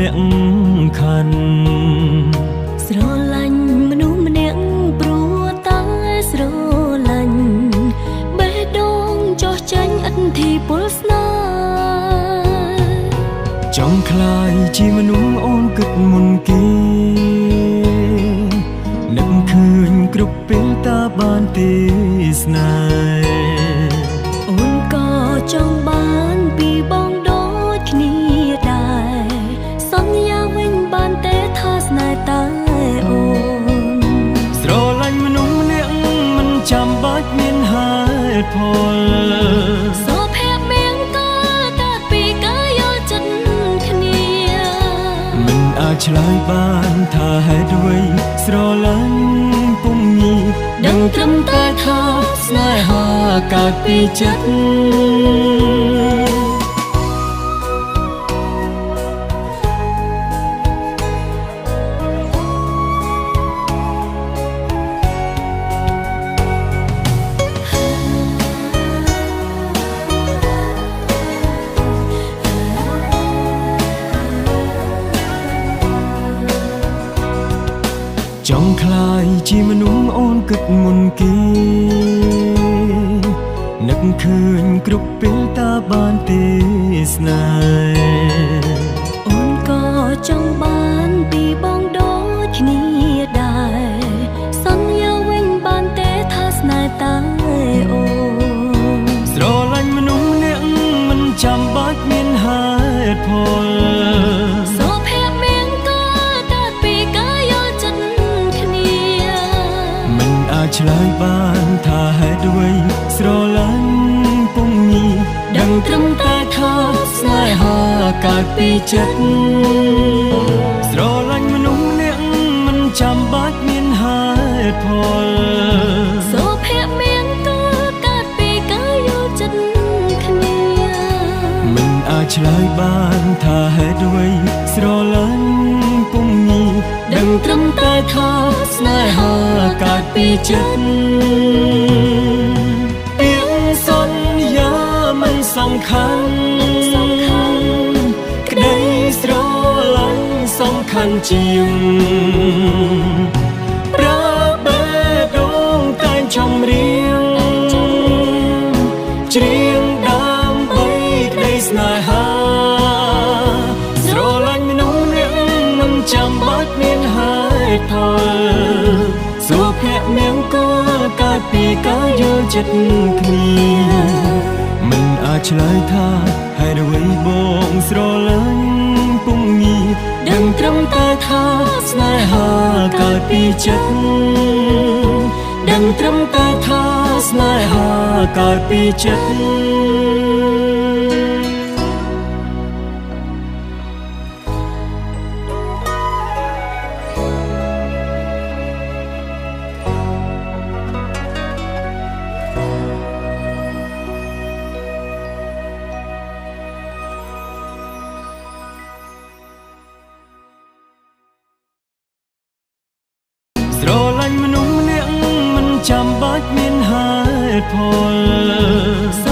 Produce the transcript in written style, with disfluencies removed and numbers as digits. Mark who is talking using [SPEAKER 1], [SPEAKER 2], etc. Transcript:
[SPEAKER 1] នាក់ខាន
[SPEAKER 2] ស្រឡាញ់មនុស្សម្នាក់ព្រោះតែស្រឡាញ់បេះដូងចោះចាញ់ឥទ្ធិពលស្នេហ៍
[SPEAKER 1] ចង់ខ្លាយជាមនុស្សអូនគិតមុនគេនឹកឃើញគ្រប់ពេលតាបានទេសនា
[SPEAKER 2] អូនក៏ចង់បានពីបងដូចគ្នាដែរសន្យាវិញបានទេថាស្នេហ៍តែអូន
[SPEAKER 1] ស្រឡាញ់មនុស្សម្នាក់មិនចាំបាច់មានហេតុផល
[SPEAKER 2] សុភមង្គលកើតពីការយល់ចិត្តគ្នា
[SPEAKER 1] មិនអាចឆ្លើយបានថាហេតុអ្វីស្រឡាញ់ពុំងាយដឹងត្រឹមតែថាស្នេហាកើតពីចិត្តចង់ខ្លាយជាមនុស្សអូនគិតមុនគេនឹកឃើញគ្រប់ពេលតាបានទេសនា
[SPEAKER 2] អូនក៏ចង់បានពីបងដូចគ្នាដែរសន្យាវិញបានទេថាស្នេហ៍តែអូន
[SPEAKER 1] ស្រឡាញ់មនុស្សម្នាក់មិនចាំបាច់មានហេតុផល
[SPEAKER 2] សុភមង្គលកើតពីការយល់ចិត្តគ្នា
[SPEAKER 1] មិនអាចឆ្លើយបានថាហេតុអ្វីស្រឡាញ់ពុំងាយដឹងត្រឹមតែថាស្នេហាកើតពីចិត្តស្រឡាញ់មនុស្សម្នាក់មិនចាំបាច់មានហេតុផល
[SPEAKER 2] សុភមង្គលកើតពីការយល់ចិត្តគ្នា
[SPEAKER 1] មិនអាចឆ្លើយបានថាហេតុអ្វីស្រឡាញ់ពុំងាយដឹងត្រឹមតែថាស្នេហាកើតពីចិត្តពាក្យសន្យាមិនសំខាន់ក្តីស្រឡាញ់សំខាន់ជាងប្រើបេះដូងតែចម្រៀងច្រៀងដើម្បីក្តីស្នេហាស្រឡាញ់មនុស្សម្នាក់មិនចាំបាច់មានហេតុផលសុភមង្គលកើតពីការយល់ចិត្តគ្នាមិនអាចឆ្លើយថាហេតុអ្វីបងស្រឡាញ់ពុំងាយដឹងត្រឹមតែថាស្នេហាកើតពីចិត្តដឹងត្រឹមតែថាស្នេហាកើតពីចិត្តស្រឡាញ់មនុស្សម្នាក់មិនចាំបាច់មានហេតុផល